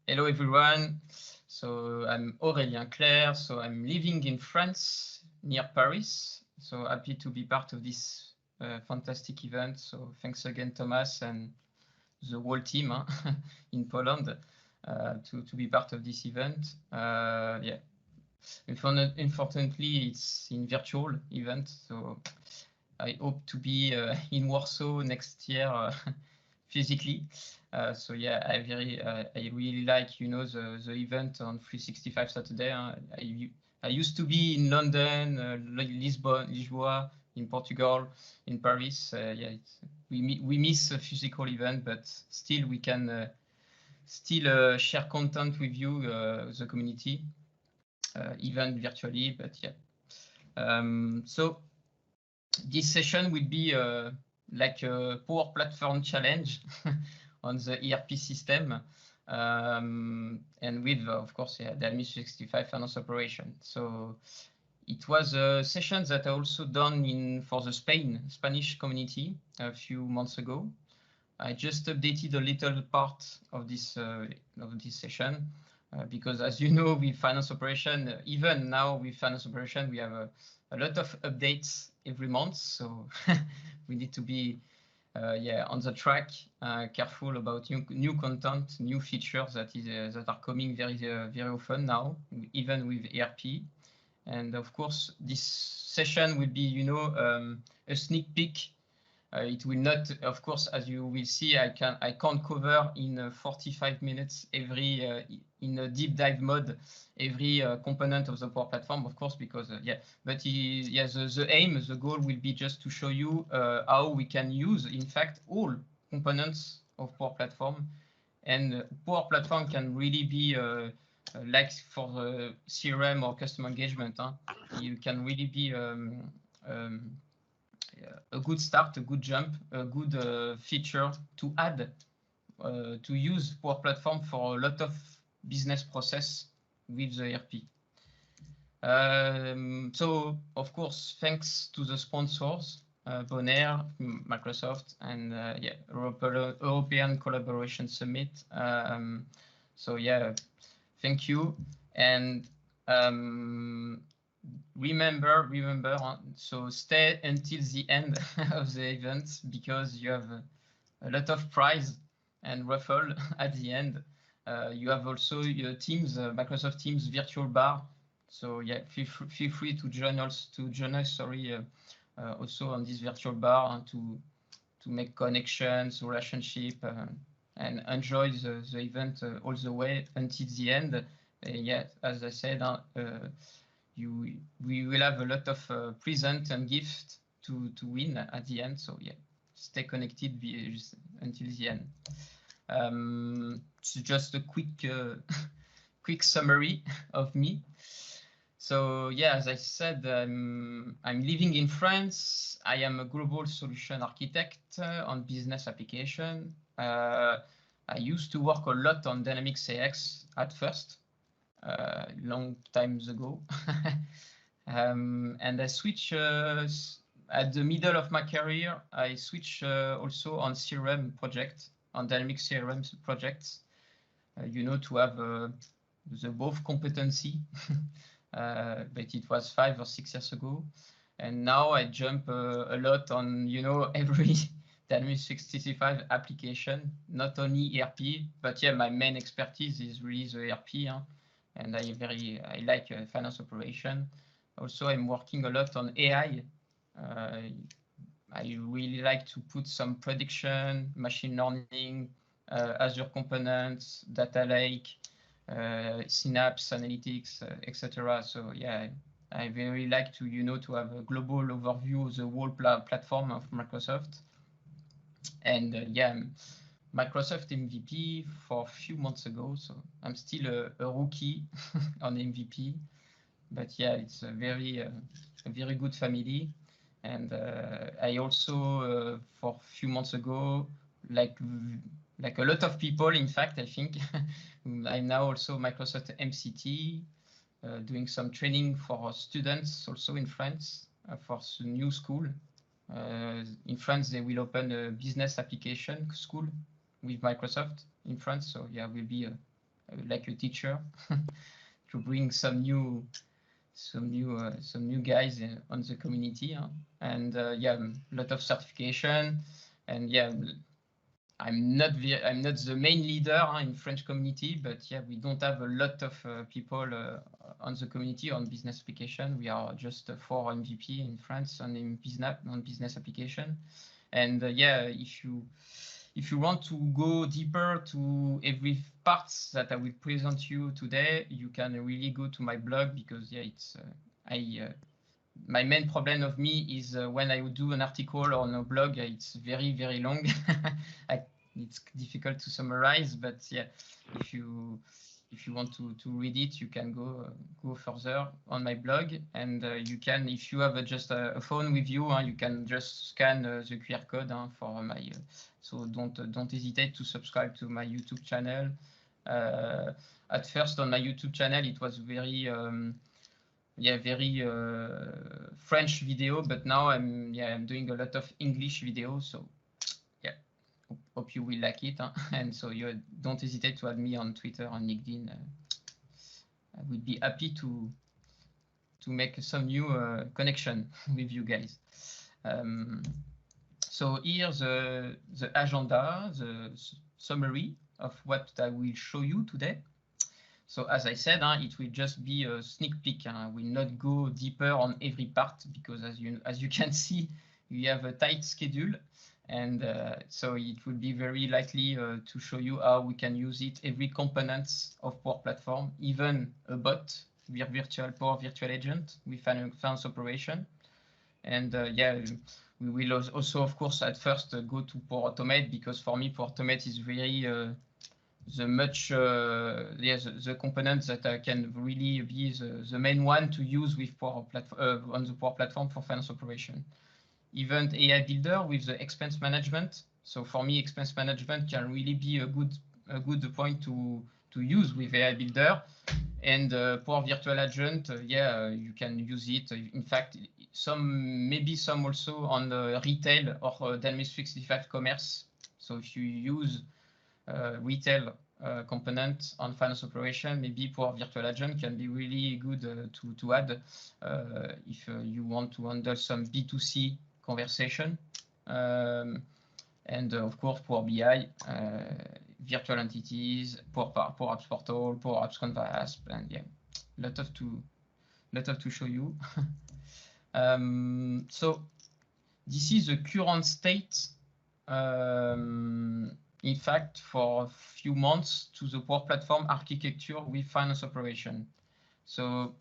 Hello everyone. So I'm Aurélien Clerc. So I'm living in France near Paris. So happy to be part of this fantastic event. So thanks again, Thomas, and the whole team in Poland to be part of this event. Yeah, unfortunately it's in virtual event. So I hope to be in Warsaw next year physically. So yeah, I really like the event on 365 Saturday. I used to be in London, Lisboa, in Portugal, in Paris. Yeah, we miss a physical event, but still we can still share content with you, the community, even virtually. But yeah, so this session will be like a Power Platform challenge on the ERP system, and with, of course, the Dynamics 365 Finance Operation. So it was a session that I also done for the Spanish community a few months ago. I just updated a little part of this session because, as you know, with Finance Operation, even now with Finance Operation, we have a lot of updates every month. So we need to be on the track, careful about new content, new features that are coming very often now, even with ERP. And of course, this session will be, a sneak peek. It will not, of course, as you will see, I can't cover in 45 minutes every in a deep dive mode every component of the Power Platform, of course, because but the aim, the goal will be just to show you how we can use, in fact, all components of Power Platform, and Power Platform can really be like for the CRM or customer engagement. You can really be a good start, a good jump, a good feature to add, to use Power Platform for a lot of business process with the ERP. So, of course, thanks to the sponsors, Bonaire, Microsoft, and European Collaboration Summit. So yeah, thank you. And remember, so stay until the end of the event, because you have a lot of prize and raffle at the end. You have also your Teams, Microsoft Teams virtual bar. So yeah, feel free to join us. Also on this virtual bar, and to make connections, relationship, and enjoy the event all the way until the end. Yeah, as I said, we will have a lot of present and gift to win at the end. So yeah, stay connected until the end. So just a quick summary of me. So yeah, as I said, I'm living in France. I am a global solution architect on business application. I used to work a lot on Dynamics AX at first, long times ago. And I switched at the middle of my career. I switched also on CRM project, on Dynamics CRM projects, to have the both competency. But it was 5 or 6 years ago. And now I jump a lot on, every Dynamics 365 application, not only ERP, but yeah, my main expertise is really the ERP. And I like finance operation. Also, I'm working a lot on AI. I really like to put some prediction, machine learning, Azure components, data lake, Synapse analytics, etc. So yeah, I very like to to have a global overview of the whole platform of Microsoft. And yeah, Microsoft MVP for a few months ago, so I'm still a rookie on MVP, but yeah, it's a very good family. And I also for a few months ago, like a lot of people, in fact, I think I'm now also Microsoft MCT, doing some training for students also in France for the new school. In France, they will open a business application school with Microsoft in France. So yeah, will be like a teacher to bring some new guys on the community, and yeah, a lot of certification, and yeah, I'm not the main leader in French community, but yeah, we don't have a lot of people on the community on business application. We are just 4 MVP in France on business application, and yeah, if you want to go deeper to every parts that I will present you today, you can really go to my blog, because yeah, it's my main problem of me is when I would do an article on a blog, it's very, very long. It's difficult to summarize, but yeah, if you want to read it, you can go further on my blog, and you can, if you have just a phone with you, you can just scan the QR code for my. So don't hesitate to subscribe to my YouTube channel. At first on my YouTube channel, it was very French video, but now I'm doing a lot of English videos, so yeah, hope you will like it, and so you don't hesitate to add me on Twitter and LinkedIn. I would be happy to make some new connection with you guys. So here's the agenda, the summary of what I will show you today. So as I said, it will just be a sneak peek. I will not go deeper on every part, because as you can see, we have a tight schedule, and so it will be very likely to show you how we can use it, every component of Power Platform, even a bot, Power Virtual Agent with finance operation. And yeah, we will also, of course, at first go to Power Automate, because for me, Power Automate is very the components that can really be the main one to use with Power Platform on the Power Platform for finance operation. Event AI Builder with the expense management. So for me, expense management can really be a good point to use with AI Builder. And Power Virtual Agent, yeah, you can use it. In fact, maybe some also on retail or Dynamics 365 commerce. So if you use retail component on finance operation, maybe Power Virtual Agent can be really good to add if you want to handle some B2C conversation. And of course, Power BI, virtual entities, Power Apps Portal, Power Apps Canvas, and yeah, lot of to show you. So this is the current state. In fact, for a few months to the Power Platform architecture with finance operation. So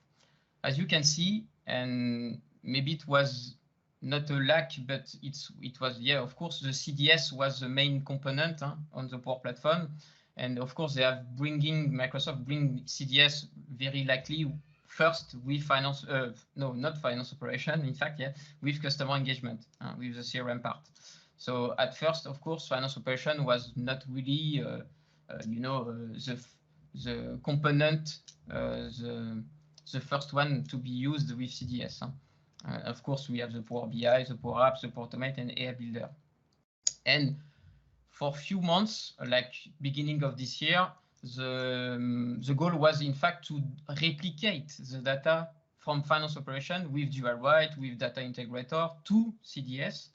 as you can see, and maybe it was not a lack, but it was, yeah, of course, the CDS was the main component on the Power Platform. And of course, Microsoft bring CDS very likely first with finance, no, not finance operation, in fact, yeah, with customer engagement, with the CRM part. So at first, of course, finance operation was not really, the component, the first one to be used with CDS. Of course, we have the Power BI, the Power Apps, the Power Automate, and AI Builder. And for a few months, like beginning of this year, the goal was in fact to replicate the data from finance operation with DualWrite, with Data Integrator to CDS.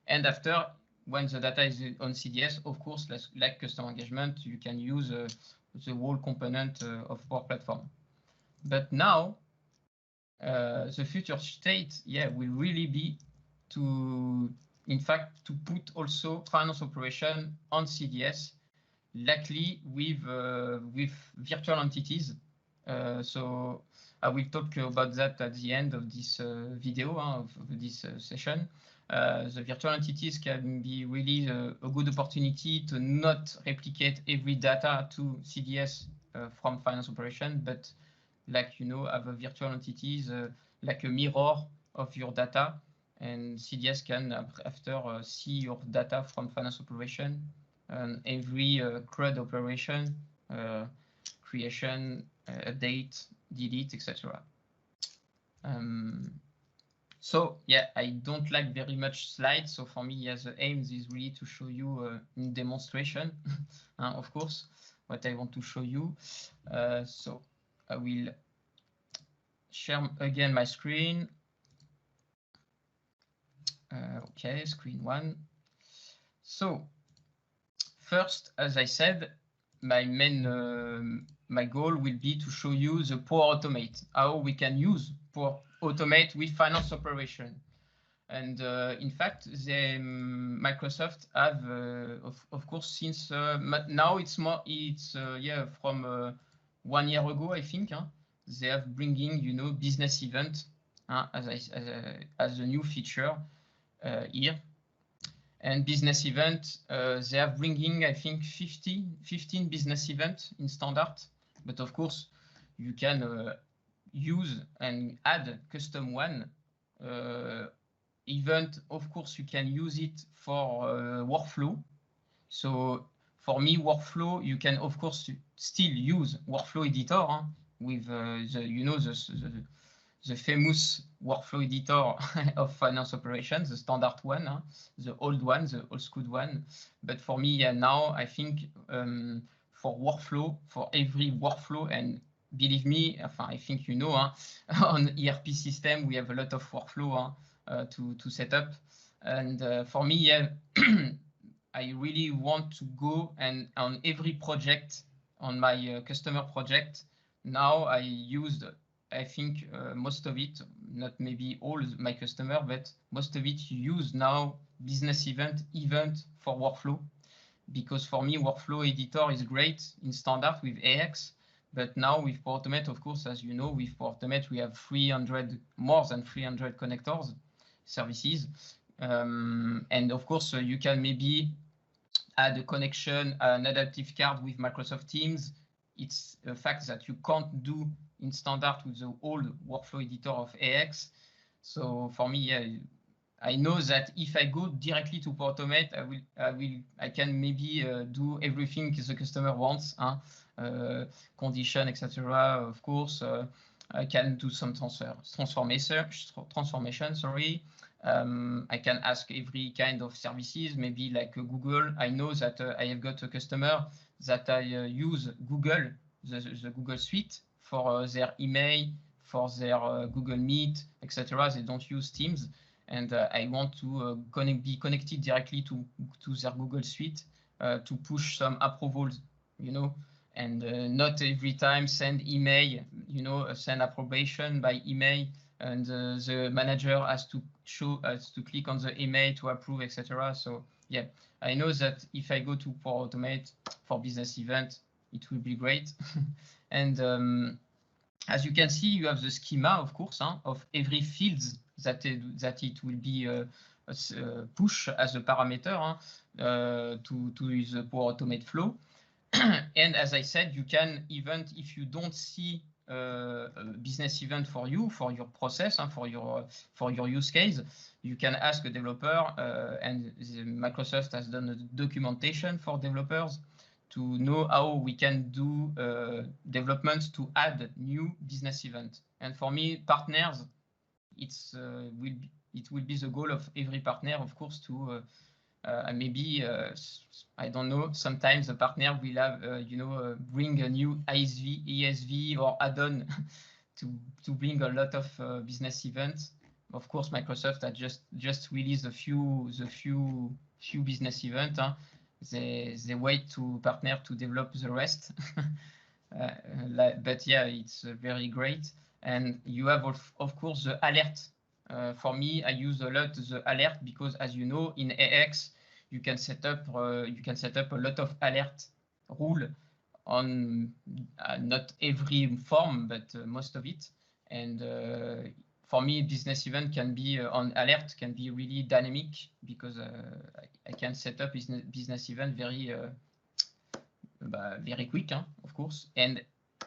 And after, when the data is on CDS, of course, like customer engagement, you can use the whole component of Power Platform. But now, the future state, yeah, will really be to, in fact, to put also finance operation on CDS, likely with virtual entities. So I will talk about that at the end of this video, of this session. The virtual entities can be really a good opportunity to not replicate every data to CDS from finance operation, but like, have a virtual entities like a mirror of your data, and CDS can after see your data from finance operation, every CRUD operation, creation, update, delete, etc. So yeah, I don't like very much slides. So for me, the aim is really to show you in demonstration, of course. what I want to show you. So I will share again my screen. Okay, screen 1. So first, as I said, my main my goal will be to show you the Power Automate, how we can use Power Automate with finance operation. And in fact, Microsoft have, of course, since now it's more, yeah, from 1 year ago, I think, they have bringing, you know, business event as a new feature here. And business event, they are bringing, I think, 15 business events in standard. But of course, you can use and add custom one event. Of course, you can use it for workflow. So for me, workflow, you can, of course, still use workflow editor with the, you know, the famous workflow editor of finance operations, the standard one, the old one, the old school one. But for me, now I think for workflow, for every workflow, and believe me, I think you know, on ERP system we have a lot of workflow to set up. And for me, yeah, I really want to go and on every project, on my customer project, now I used, I think most of it, not maybe all my customer, but most of it use now business event for workflow. Because for me, workflow editor is great in standard with AX, but now with Power Automate, of course, as you know, with Power Automate, we have more than 300 connectors, services. And of course, you can maybe add a connection, an adaptive card with Microsoft Teams. It's a fact that you can't do in standard with the old workflow editor of AX. So for me, yeah, I know that if I go directly to Power Automate, I can maybe do everything the customer wants, condition, etc. Of course, I can do some transformation. Sorry. I can ask every kind of services, maybe like Google. I know that I have got a customer that I use Google, the Google Suite for their email, for their Google Meet, etc. They don't use Teams, and I want to be connected directly to their Google Suite to push some approvals, you know, and not every time send email, you know, send approbation by email, and the manager has to click on the email to approve, etc. So yeah, I know that if I go to Power Automate for business event, it will be great. And as you can see, you have the schema, of course, of every field that it will be push as a parameter to the Power Automate flow. And as I said, you can even, if you don't see a business event for your process, for your use case, you can ask a developer, and Microsoft has done a documentation for developers to know how we can do development to add new business event. And for me, partners, it will be the goal of every partner, of course, to maybe I don't know. Sometimes the partner will have bring a new ESV or add-on to bring a lot of business events. Of course, Microsoft had just released a few business events. They wait to partner to develop the rest. But yeah, it's very great. And you have of course the alert. For me, I use a lot the alert because, as you know, in AX you can set up a lot of alert rule on not every form, but most of it. And for me, business event can be on alert can be really dynamic because I can set up business event very quick, of course. And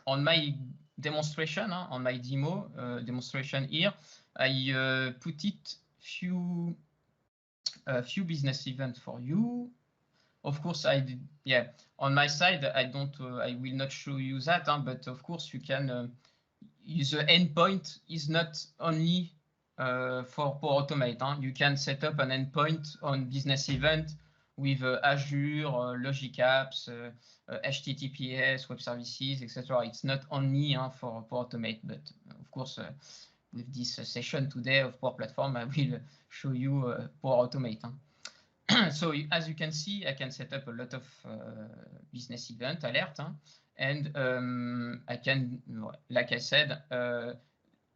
on my demonstration, on my demonstration here, I put it few business events for you. Of course, I did. Yeah, on my side, I will not show you that, but of course you can. The endpoint is not only for Power Automate. You can set up an endpoint on business event with Azure, Logic Apps, HTTPS, web services, etc. It's not only for Power Automate, but of course, with this session today of Power Platform, I will show you Power Automate. So as you can see, I can set up a lot of business event alert, and I can, like I said,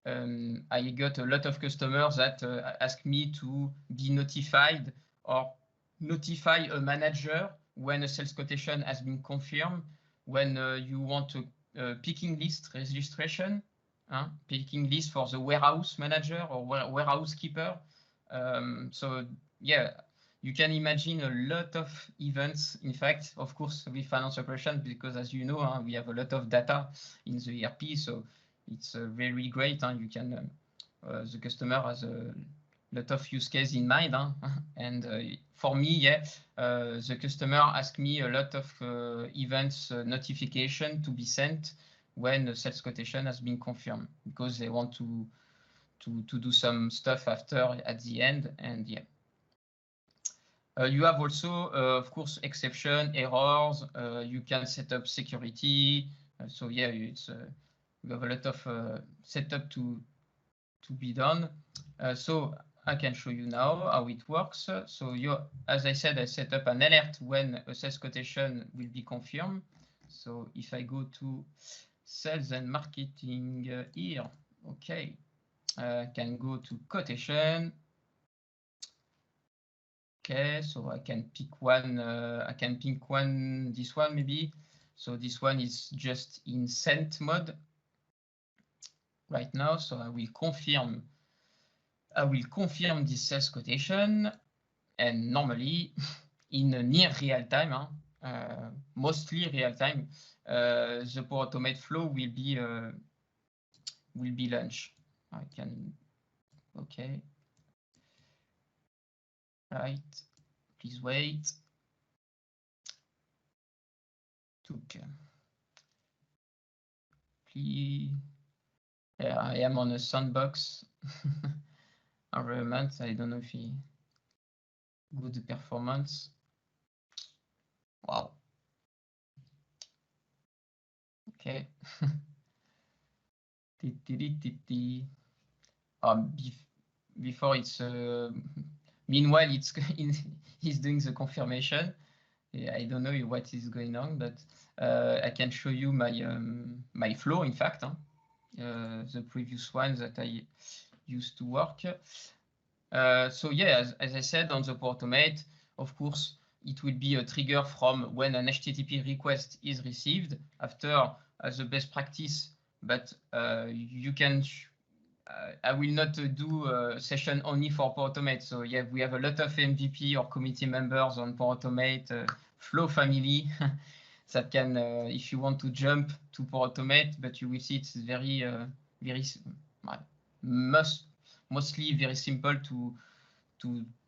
I got a lot of customers that ask me to be notified or notify a manager when a sales quotation has been confirmed, when you want a picking list registration, picking list for the warehouse manager or warehouse keeper. So yeah, you can imagine a lot of events, in fact, of course, with finance operation, because as you know, we have a lot of data in the ERP, so it's very great. You can, the customer has a lot of use case in mind, and for me, yeah, the customer asked me a lot of events notification to be sent when the sales quotation has been confirmed, because they want to do some stuff after at the end, and yeah. You have also, of course, exception, errors. You can set up security. So yeah, it's you have a lot of setup to be done. So I can show you now how it works. So as I said, I set up an alert when a sales quotation will be confirmed. So if I go to sales and marketing here, okay, I can go to quotation. Okay, so I can pick one. This one maybe. So this one is just in sent mode right now. So I will confirm this sales quotation, and normally in near real time, mostly real time, the Power Automate flow will be launched. I can, okay. Right, please wait. Please. Yeah, I am on a sandbox environment. I don't know if he good performance. Wow. Okay. Before it's meanwhile he's doing the confirmation. Yeah, I don't know what is going on, but I can show you my flow, in fact, the previous one that I used to work. So yeah, as I said, on the Power Automate, of course, it will be a trigger from when an HTTP request is received after as a best practice, but you can, I will not do a session only for Power Automate. So yeah, we have a lot of MVP or committee members on Power Automate Flow family that can, if you want to jump to Power Automate, but you will see it's very, mostly very simple to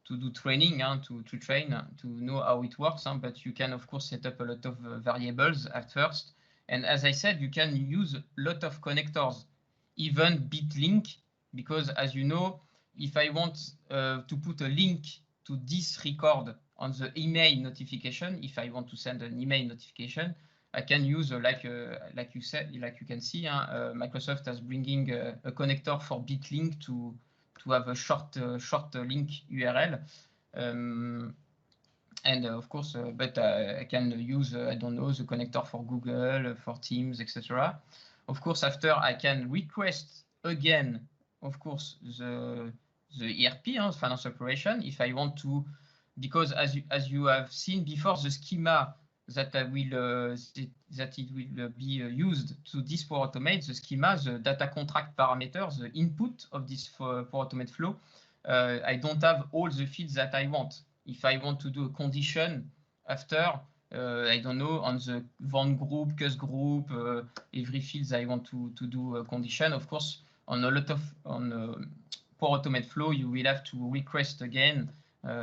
do training, to train, to know how it works. But you can, of course, set up a lot of variables at first. And as I said, you can use a lot of connectors, even BitLink, because as you know, if I want to put a link to this record on the email notification, if I want to send an email notification, I can use like you said, like you can see, Microsoft is bringing a connector for BitLink to have a short link URL, and of course, but I can use I don't know, the connector for Google, for Teams, etc. Of course, after I can request again, of course, the ERP, finance operation, if I want to, because as you have seen before, the schema that I will that it will be used to this Power Automate, the schema, the data contract parameters, the input of this Power Automate flow, I don't have all the fields that I want. If I want to do a condition after, I don't know, on the Van group, Cus group, every fields I want to do a condition, of course, on a lot of Power Automate flow, you will have to request again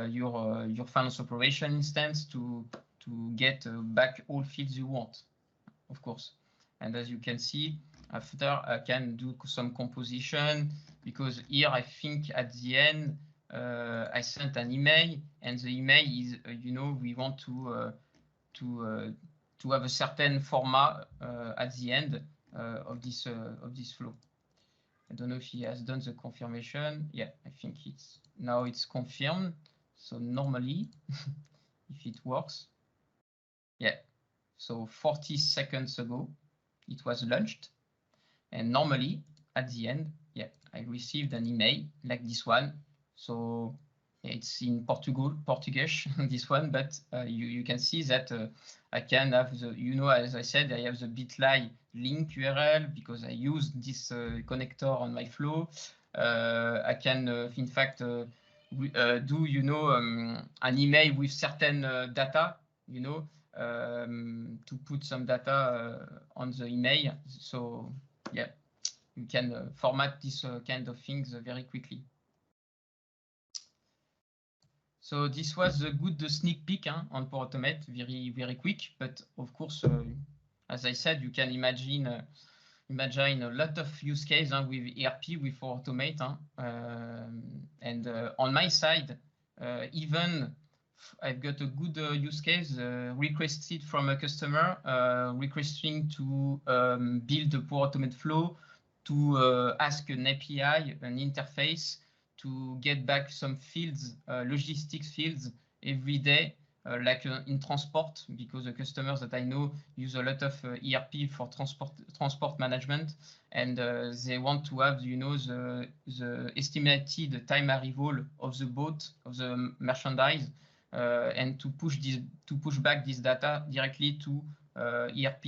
your finance operation instance to get back all fields you want, of course. And as you can see, after I can do some composition, because here I think at the end I sent an email, and the email is, we want to have a certain format at the end of this flow. I don't know if he has done the confirmation. Yeah, I think now it's confirmed. So normally, if it works, yeah. So 40 seconds ago, it was launched, and normally at the end, yeah, I received an email like this one. So it's in Portuguese, this one, but you can see that I can have the, as I said, I have the Bitly link URL because I use this connector on my flow. I can, in fact, do, an email with certain data, to put some data on the email. So yeah, you can format this kind of things very quickly. So this was a good sneak peek on Power Automate, very quick. But of course, as I said, you can imagine a lot of use case with ERP, with Power Automate. And on my side, even I've got a good use case requested from a customer requesting to build a Power Automate flow to ask an API, an interface, to get back some fields, logistics fields every day, like in transport, because the customers that I know use a lot of ERP for transport management, and they want to have, the estimated time arrival of the boat, of the merchandise, and to push back this data directly to ERP.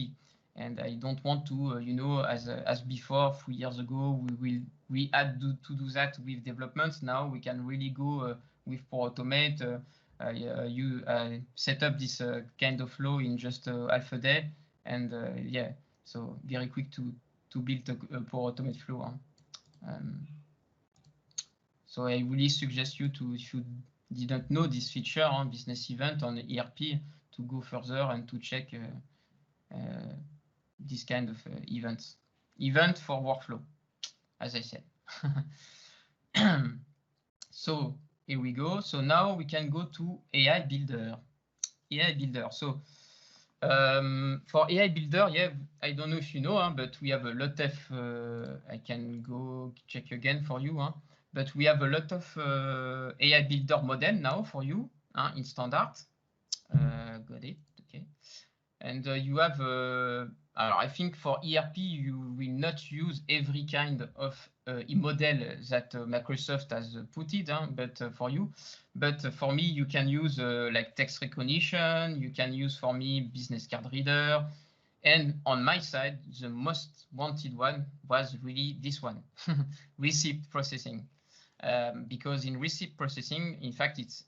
And I don't want to, as before, 3 years ago, we had to do that with developments. Now we can really go with Power Automate. You set up this kind of flow in just half a day, and yeah, so very quick to build a Power Automate flow. So I really suggest you to, if you didn't know this feature on business event on ERP, to go further and to check this kind of event for workflow, as I said. So here we go. So now we can go to AI Builder. AI Builder. So for AI Builder, yeah, I don't know if you know, but we have a lot of, I can go check again for you, but we have a lot of AI Builder model now for you in standard. Got it, okay. And you have, I think for ERP, you will not use every kind of model that Microsoft has put it, but for you. But for me, you can use like text recognition, you can use for me business card reader. And on my side, the most wanted one was really this one, receipt processing. Because in receipt processing, in fact, it's,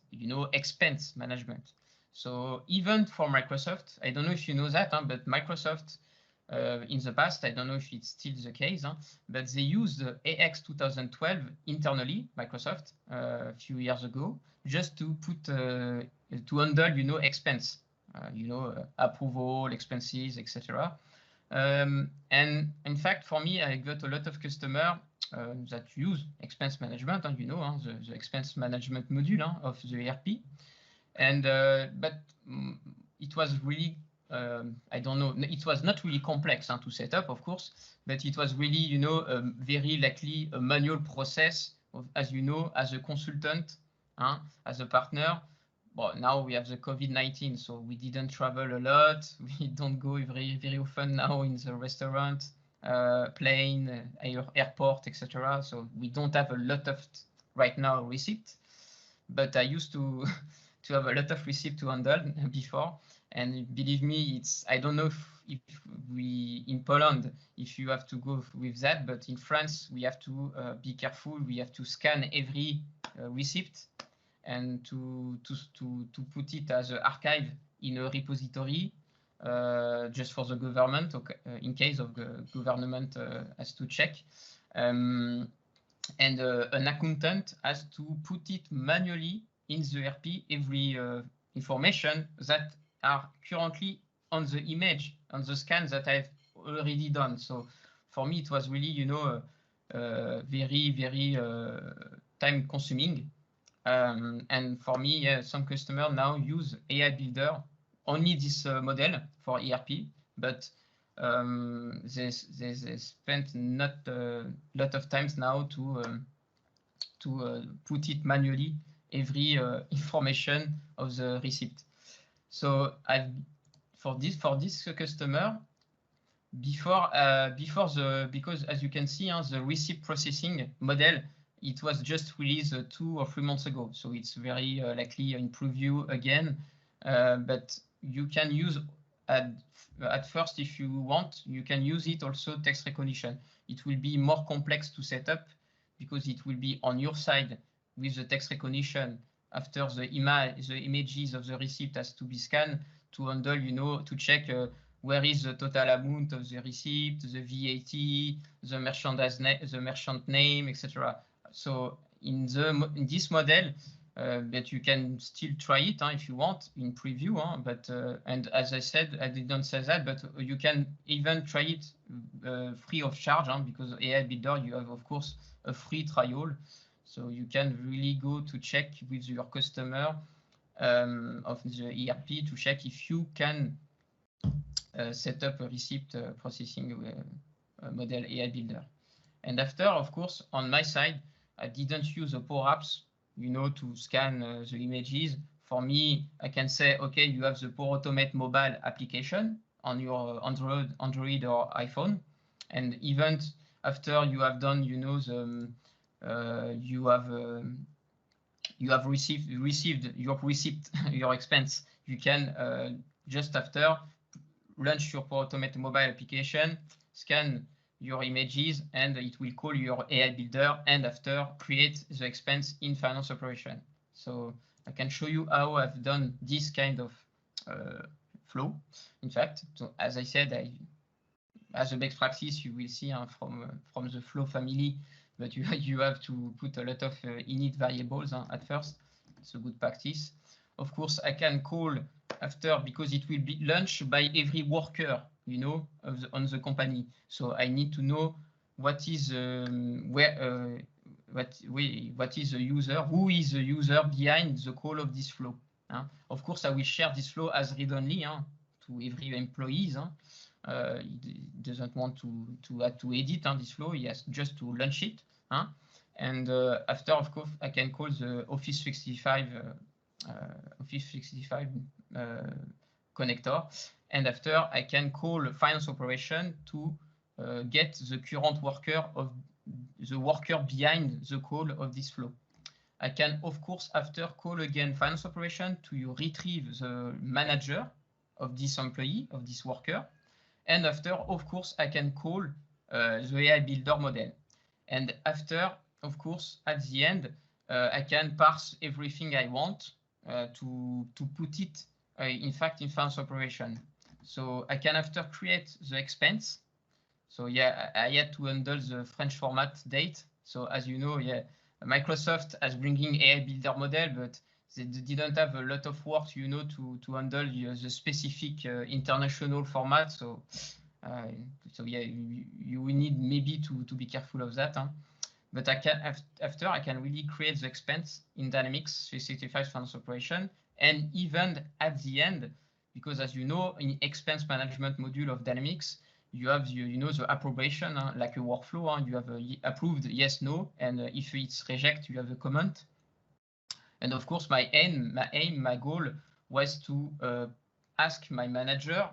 expense management. So even for Microsoft, I don't know if you know that, but Microsoft in the past, I don't know if it's still the case, but they used AX 2012 internally, Microsoft, a few years ago, just to put to handle, expense, approval, expenses, etc. And in fact, for me, I got a lot of customers that use expense management, the expense management module of the ERP. And but it was really, I don't know, it was not really complex to set up, of course, but it was really, very likely a manual process, as you know, as a consultant, as a partner. Well, now we have the COVID-19, so we didn't travel a lot. We don't go very often now in the restaurant, plane, airport, etc. So we don't have a lot of right now receipt, but I used to have a lot of receipt to handle before, and believe me, it's, I don't know if we in Poland, if you have to go with that, but in France we have to be careful. We have to scan every receipt and to put it as an archive in a repository just for the government, in case of the government has to check. And an accountant has to put it manually in the ERP, every information that are currently on the image, on the scan that I've already done. So for me, it was really, very time consuming. And for me, yeah, some customers now use AI Builder, only this model for ERP, but they spent not a lot of times now to put it manually, every information of the receipt. So for this customer, because as you can see, the receipt processing model, it was just released 2 or 3 months ago, so it's very likely in preview again. But you can use at first, if you want, you can use it also text recognition. It will be more complex to set up because it will be on your side with the text recognition. After the images of the receipt has to be scanned to handle, to check where is the total amount of the receipt, the VAT, the merchant name, etc. So in this model, but you can still try it if you want in preview. But and as I said, I didn't say that, but you can even try it free of charge, because AI Builder, you have of course a free trial, so you can really go to check with your customer of the ERP to check if you can set up a receipt processing model AI Builder. And after, of course, on my side, I didn't use the Power Apps, to scan the images. For me, I can say, okay, you have the Power Automate mobile application on your Android or iPhone, and even after you have done, you have received your receipt, your expense, you can just after launch your Power Automate mobile application, scan your images, and it will call your AI Builder, and after create the expense in finance operation. So I can show you how I've done this kind of flow. In fact, so as I said, as a best practice, you will see from the flow family, but you have to put a lot of init variables at first. It's a good practice. Of course, I can call after, because it will be launched by every worker, on the company. So I need to know what is what is the user, who is the user behind the call of this flow. Of course, I will share this flow as read-only to every employee. He doesn't want to edit this flow. He has just to launch it. And after, of course, I can call the Office 365 connector, and after I can call finance operation to get the current worker of the worker behind the call of this flow. I can, of course, after call again finance operation to retrieve the manager of this employee, of this worker, and after, of course, I can call the AI Builder model, and after, of course, at the end, I can parse everything I want to put it, in fact, in finance operation. So I can after create the expense. So yeah, I had to handle the French format date. So as you know, yeah, Microsoft has bringing AI Builder model, but they didn't have a lot of work, to handle the specific international format. So yeah, you will need maybe to be careful of that. But after I can really create the expense in Dynamics 365 finance operation, and even at the end, because as you know, in expense management module of Dynamics, you have the approbation, like a workflow. You have approved, yes, no, and if it's reject, you have a comment. And of course, my goal was to ask my manager,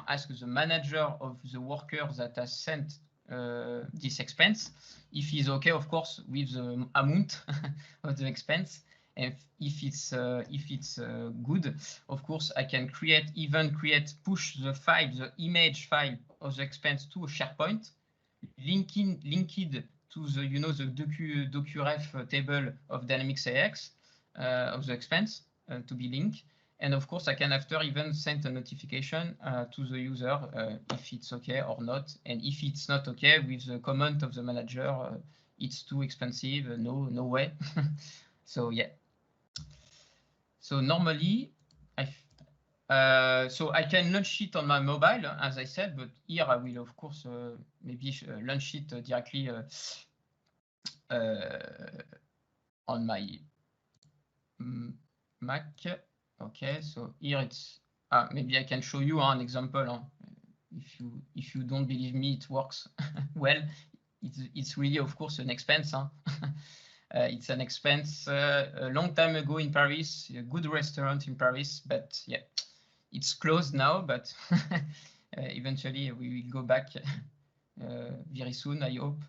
ask the manager of the worker that has sent this expense, if he's okay, of course, with the amount of the expense. And if it's good, of course, I can push the file, the image file of the expense to a SharePoint, linked to the the docuref table of Dynamics AX of the expense to be linked. And of course, I can after even send a notification to the user if it's okay or not. And if it's not okay, with the comment of the manager, it's too expensive, no way. So yeah. So normally, so I can launch it on my mobile, as I said, but here I will, of course, maybe launch it directly on my Mac. Okay, so here it's maybe I can show you an example. If you don't believe me, it works well. It's really, of course, an expense. It's an expense a long time ago in Paris, a good restaurant in Paris, but yeah, it's closed now, but eventually we will go back very soon, I hope.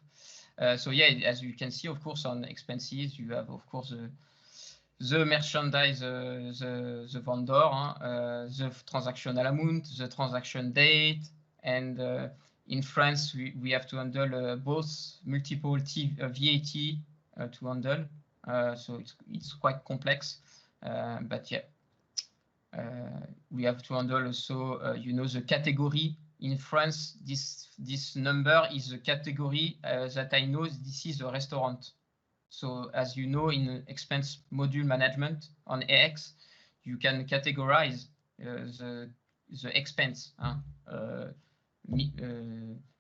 So yeah, as you can see, of course, on expenses, you have, of course, the merchandise, the vendor, the transactional amount, the transaction date, and in France, we have to handle both multiple VAT to handle. So it's quite complex, but yeah. We have to handle also, the category. In France, this number is the category that I know this is a restaurant. So as you know, in expense module management on AX, you can categorize the expense.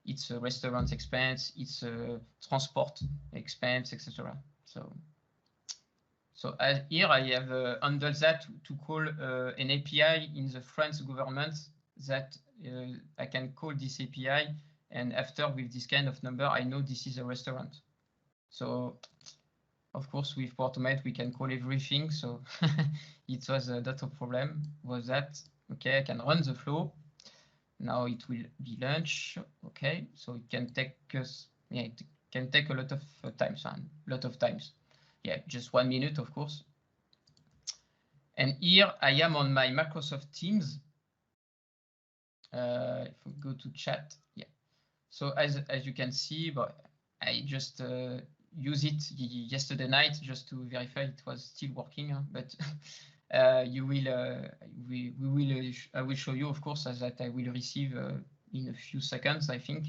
It's a restaurant expense, it's a transport expense, etc. So here I have handled that to call an API in the French government that I can call this API, and after with this kind of number, I know this is a restaurant. So of course, with Automate, we can call everything. So it was not a problem. Was that okay? I can run the flow. Now it will be lunch. Okay, so it can take us. Yeah, it can take a lot of times. Yeah, just 1 minute, of course. And here I am on my Microsoft Teams. If we go to chat, yeah. So as you can see, but I just use it yesterday night just to verify it was still working. But you will, I will show you, of course, as that I will receive in a few seconds, I think,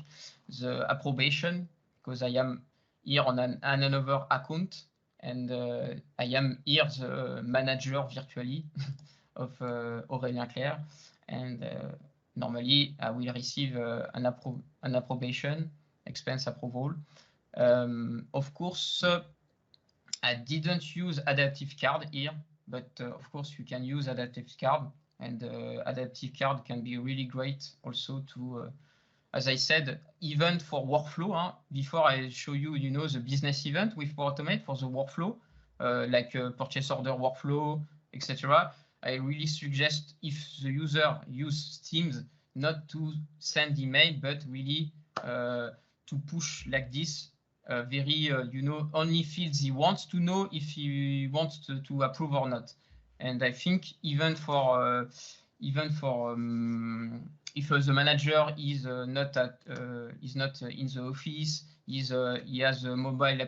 the approbation, because I am here on another account. And I am here the manager virtually of Aurélien Clerc, and normally I will receive an approbation, expense approval. Of course, I didn't use adaptive card here, but of course you can use adaptive card, and adaptive card can be really great also to as I said, event for workflow. Before I show you, the business event with Power Automate for the workflow, like purchase order workflow, etc. I really suggest, if the user use Teams, not to send email, but really to push like this, very, only fields he wants to know if he wants to approve or not. And I think even for if the manager is not in the office, he has a mobile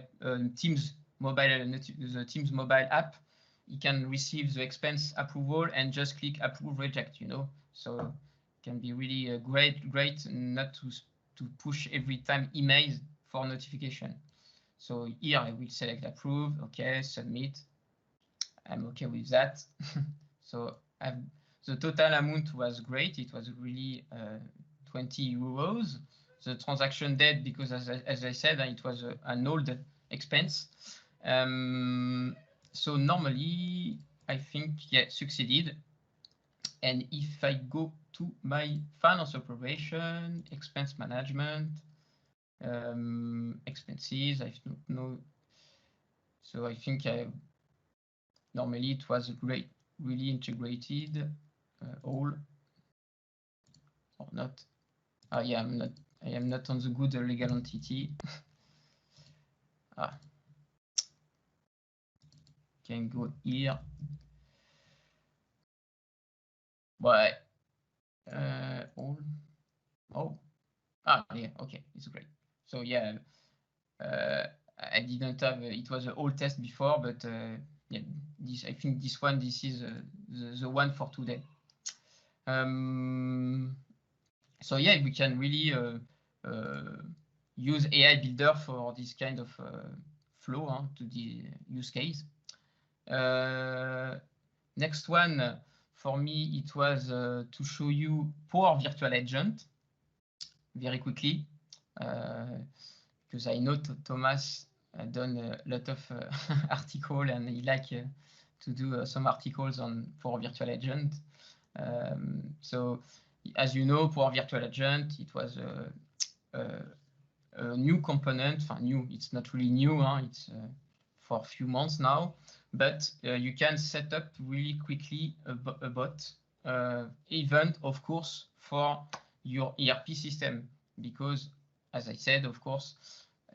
Teams mobile app, he can receive the expense approval and just click approve reject. So it can be really great not to push every time emails for notification. So here I will select approve, okay, submit. I'm okay with that. So the total amount was great. It was really 20 euros. The transaction date, because as I said, it was an old expense. So normally, I think, yeah, succeeded. And if I go to my finance operation, expense management, expenses, I don't know. So I think normally it was great, really integrated. All or not. Yeah, I am not on the good legal entity. Can go here. But all. Oh. Yeah. Okay, it's great. So yeah, I didn't have. It was an old test before, but yeah, I think this is the one for today. So yeah, we can really use AI Builder for this kind of flow to the use case. Next one, for me, it was to show you Power Virtual Agent very quickly, because I know Thomas done a lot of article and he like to do some articles on Power Virtual Agent. So as you know, Power Virtual Agent, it was a new component. New, it's not really new, it's for a few months now, but you can set up really quickly a bot, even of course for your ERP system, because as I said, of course,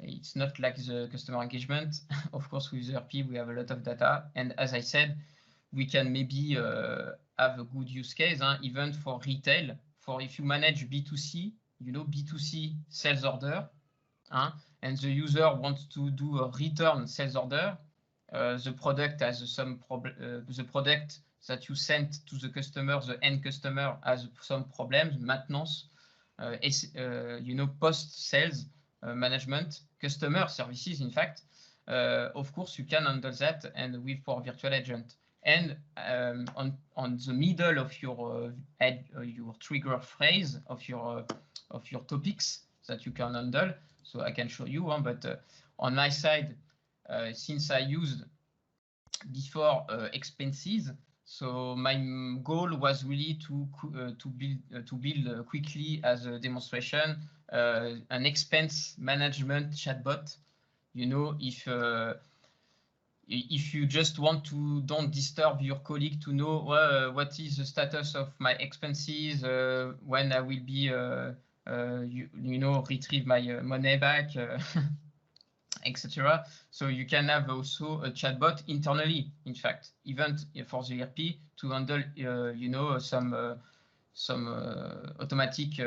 it's not like the customer engagement. Of course, with ERP, we have a lot of data. And as I said, we can maybe have a good use case, even for retail, for if you manage B2C, you know, B2C sales order, and the user wants to do a return sales order, the product has some problem, the product that you sent to the customer, the end customer has some problems, maintenance, you know, post-sales management, customer services, in fact. Of course, you can handle that and with Power Virtual Agent. And on the middle of your trigger phrase of your topics that you can handle. So I can show you, but on my side, since I used before expenses, so my goal was really to build quickly as a demonstration an expense management chatbot. You know, if you just want to don't disturb your colleague to know what is the status of my expenses, when I will be you know, retrieve my money back, etc. So you can have also a chatbot internally, in fact, even for the ERP to handle you know, some automatic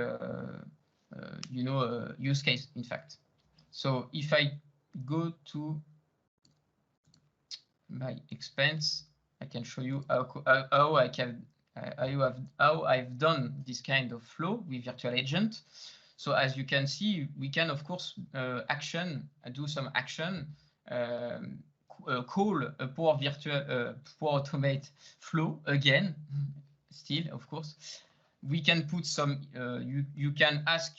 you know, use case, in fact. So if I go to my expense, I can show you how I've done this kind of flow with Virtual Agent. So as you can see, we can of course do some action, call a Power Automate flow again. Still, of course, we can put some. You can ask.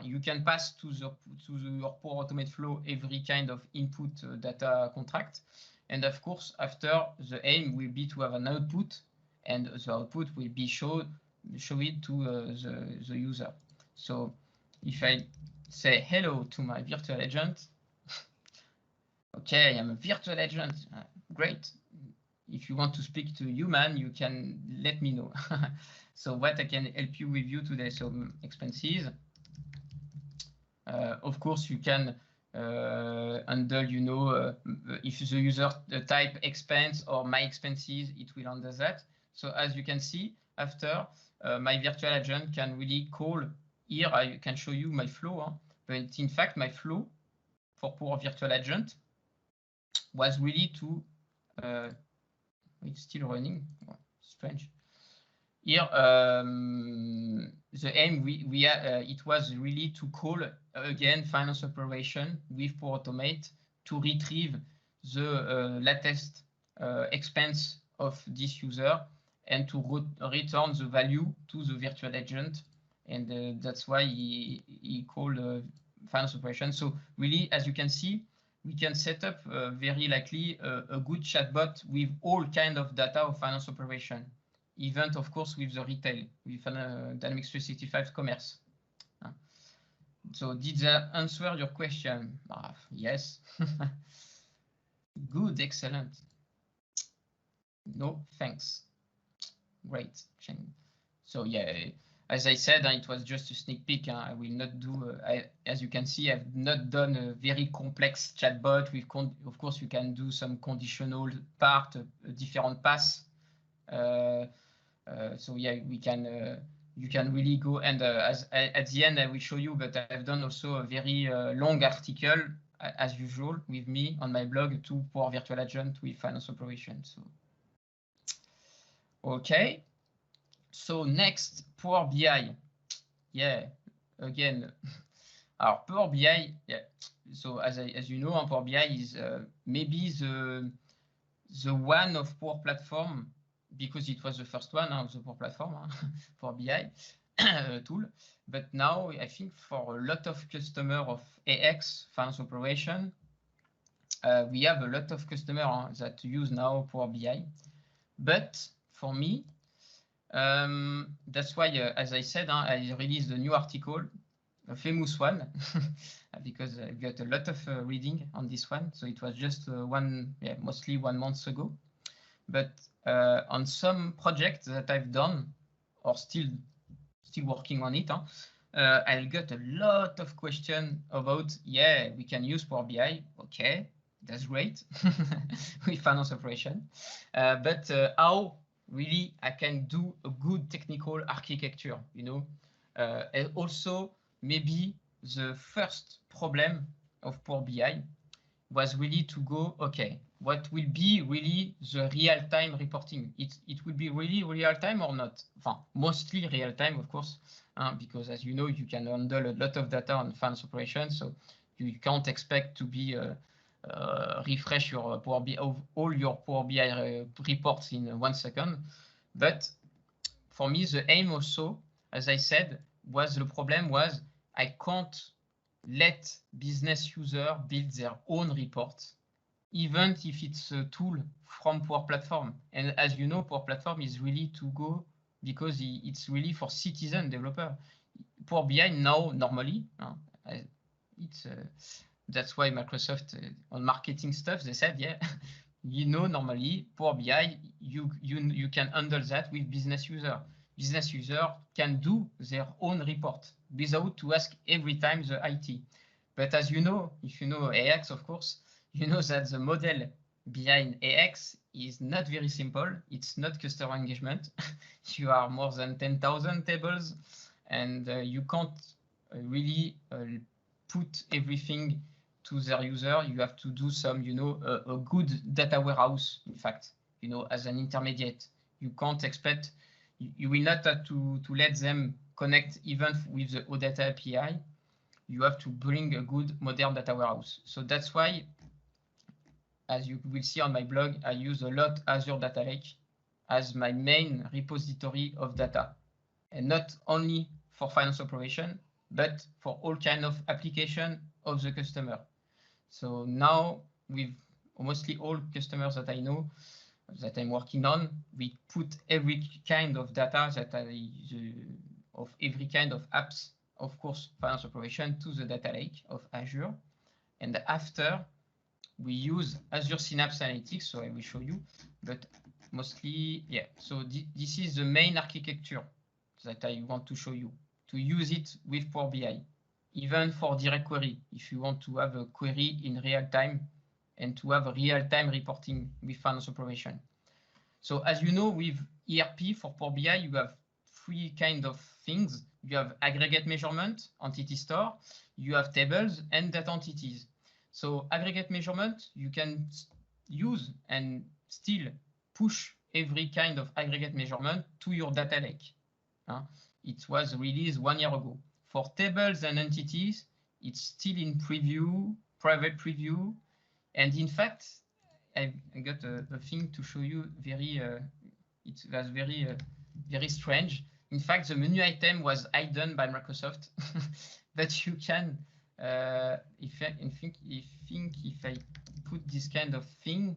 You can pass to your Power Automate flow every kind of input data contract. And of course, after, the aim will be to have an output, and the output will be show it to the user. So if I say hello to my virtual agent, okay, I am a virtual agent, great. If you want to speak to a human, you can let me know. So what I can help you with today, so expenses. Of course, you can handle, you know, if the user type expense or my expenses, it will handle that. So as you can see, after my virtual agent can really call. Here I can show you my flow, but in fact my flow for Power Virtual Agent was really to it's still running. Strange. Here the aim it was really to call again finance operation with Power Automate to retrieve the latest expense of this user and to return the value to the virtual agent, and that's why he called finance operation. So really, as you can see, we can set up very likely a good chatbot with all kind of data of finance operation. Even, of course, with the retail, with Dynamics 365 Commerce. So did that answer your question? Yes. Good, excellent. No, thanks. Great. So yeah, as I said, it was just a sneak peek. I will not do, as you can see, I've not done a very complex chatbot. Of course, you can do some conditional part, different paths. So yeah, we can. You can really go and at the end I will show you, but I've done also a very long article as usual with me on my blog to Power Virtual Agent with finance operations. So okay, so next Power BI. Yeah, again, our Power BI. Yeah, so as you know, Power BI is maybe the one of Power Platform, because it was the first one of the Power Platform for BI tool. But now I think for a lot of customers of AX, finance operation, we have a lot of customers that use now Power BI. But for me, that's why, as I said, I released a new article, a famous one, because I got a lot of reading on this one. So it was just mostly 1 month ago. But on some projects that I've done, or still working on it, I got a lot of questions about, yeah, we can use Power BI. Okay, that's great with finance operation. But how really I can do a good technical architecture, and also maybe the first problem of Power BI was really to go, okay, what will be really the real-time reporting? It will be really real-time or not? Mostly real-time, of course, because as you know, you can handle a lot of data on finance operations, so you can't expect to be refresh your Power BI, all your Power BI reports in 1 second. But for me, the aim also, as I said, the problem was I can't let business users build their own reports, even if it's a tool from Power Platform. And as you know, Power Platform is really to go because it's really for citizen developer. Power BI now normally, that's why Microsoft on marketing stuff, they said, yeah, normally Power BI, you can handle that with business user. Business user can do their own report without to ask every time the IT. But as you know, if you know AX, of course, you know that the model behind AX is not very simple. It's not customer engagement. You are more than 10,000 tables, and you can't really put everything to their user. You have to do some, a good data warehouse, in fact, as an intermediate. You can't expect, you will not have to let them connect even with the OData API. You have to bring a good modern data warehouse. So that's why, as you will see on my blog, I use a lot Azure Data Lake as my main repository of data, and not only for finance operation, but for all kind of application of the customer. So now, with mostly all customers that I know, that I'm working on, we put every kind of data of every kind of apps, of course, finance operation, to the data lake of Azure. And after, we use Azure Synapse Analytics, so I will show you, but mostly, yeah. So this is the main architecture that I want to show you, to use it with Power BI, even for direct query, if you want to have a query in real time and to have a real-time reporting with finance operation. So as you know, with ERP for Power BI, you have 3 kind of things. You have aggregate measurement, entity store, you have tables and data entities. So aggregate measurement, you can use and still push every kind of aggregate measurement to your data lake. It was released 1 year ago. For tables and entities, it's still in preview, private preview. And in fact, I got a thing to show you it was very strange. In fact, the menu item was hidden by Microsoft, but you can, if I put this kind of thing,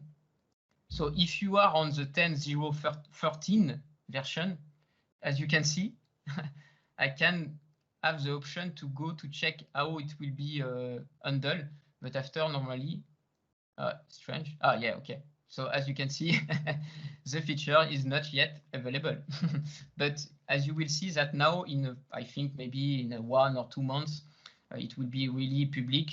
so if you are on the 10.0.13 version, as you can see, I can have the option to go to check how it will be handled, but after normally, strange. Yeah, okay. So as you can see, the feature is not yet available. But as you will see that now, I think maybe in 1 or 2 months, it will be really public,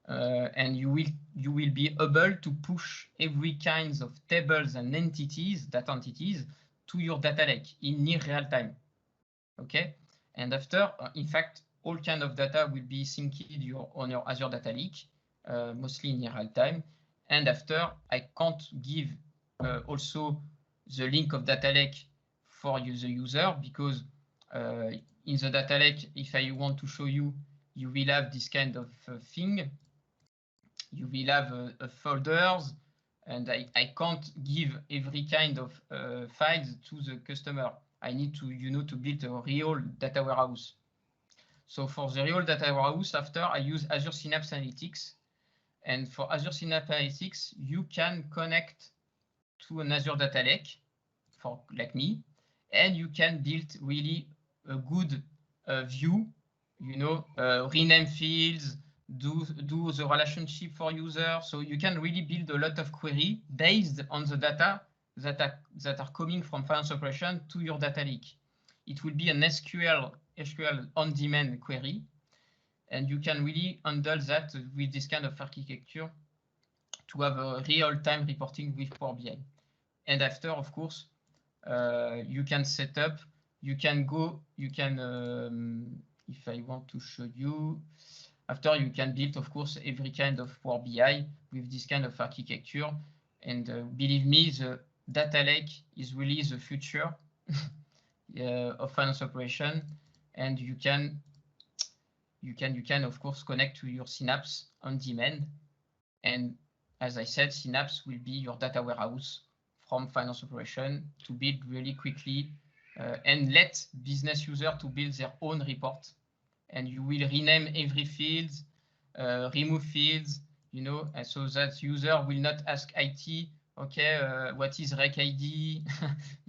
and you will be able to push every kinds of tables and data entities to your data lake in near real time. Okay, and after, in fact, all kind of data will be synced on your Azure Data Lake, mostly in real time. And after, I can't give also the link of data lake for the user, because in the data lake, if I want to show you, you will have this kind of thing. You will have folders, and I can't give every kind of files to the customer. I need to, to build a real data warehouse. So for the real data warehouse, after I use Azure Synapse Analytics, And for Azure Synapse Analytics, you can connect to an Azure Data Lake, for like me, and you can build really a good view, you know, rename fields, do the relationship for users. So you can really build a lot of query based on the data that are coming from finance operation to your data lake. It will be an SQL on-demand query, and you can really handle that with this kind of architecture to have a real-time reporting with Power BI. And after, of course, you can set up, you can, if I want to show you, after you can build, of course, every kind of Power BI with this kind of architecture. And believe me, the data lake is really the future of finance operation. And you can, of course, connect to your Synapse on demand. And as I said, Synapse will be your data warehouse from finance operation to build really quickly and let business users to build their own report. And you will rename every field, remove fields, you know, so that user will not ask IT, okay, what is Rec ID?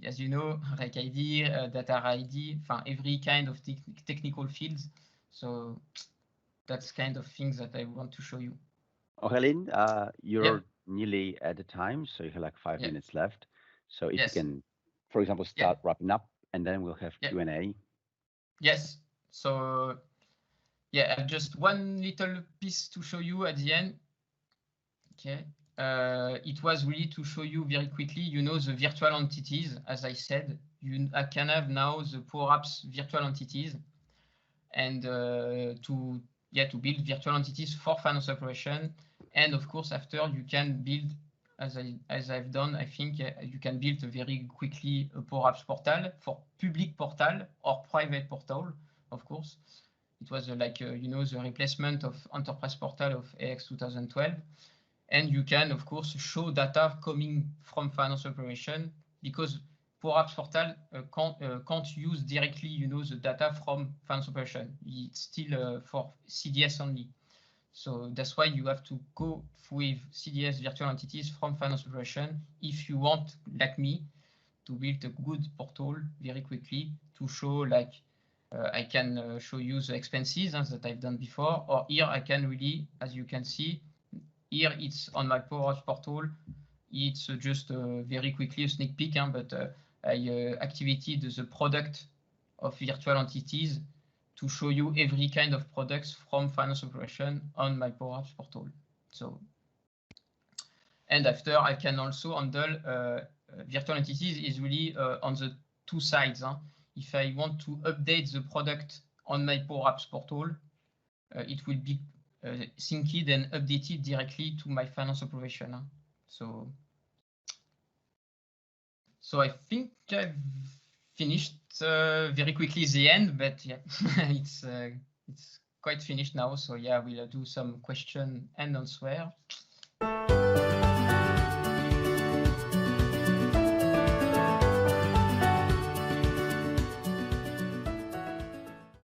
As you know, Rec ID, data ID, every kind of technical fields. So that's kind of things that I want to show you. Aurélien, you're nearly at the time, so you have like 5 minutes left. So if you can, for example, start wrapping up, and then we'll have Q&A. Yes. So yeah, I have just one little piece to show you at the end. Okay. It was really to show you very quickly, you know, the virtual entities. As I said, I can have now the Power Apps virtual entities, and to build virtual entities for finance operation. And of course, after you can build, as I've done, I think you can build very quickly a Power Apps portal for public portal or private portal, of course. It was like, you know, the replacement of Enterprise Portal of AX 2012. And you can, of course, show data coming from finance operation, because Power Apps Portal can't use directly, you know, the data from finance operation. It's still for CDS only. So that's why you have to go with CDS virtual entities from finance operation if you want, like me, to build a good portal very quickly to show, like, I can show you the expenses that I've done before, or here I can really, as you can see, here it's on my Power Apps portal. It's just very quickly a sneak peek, but I activated the product of virtual entities to show you every kind of products from finance operation on my Power Apps portal. So, and after I can also handle virtual entities is really on the two sides. If I want to update the product on my Power Apps portal, it will be synced and updated directly to my finance operation. So I think I've finished very quickly the end, but yeah, it's quite finished now. So yeah, we'll do some question and answer.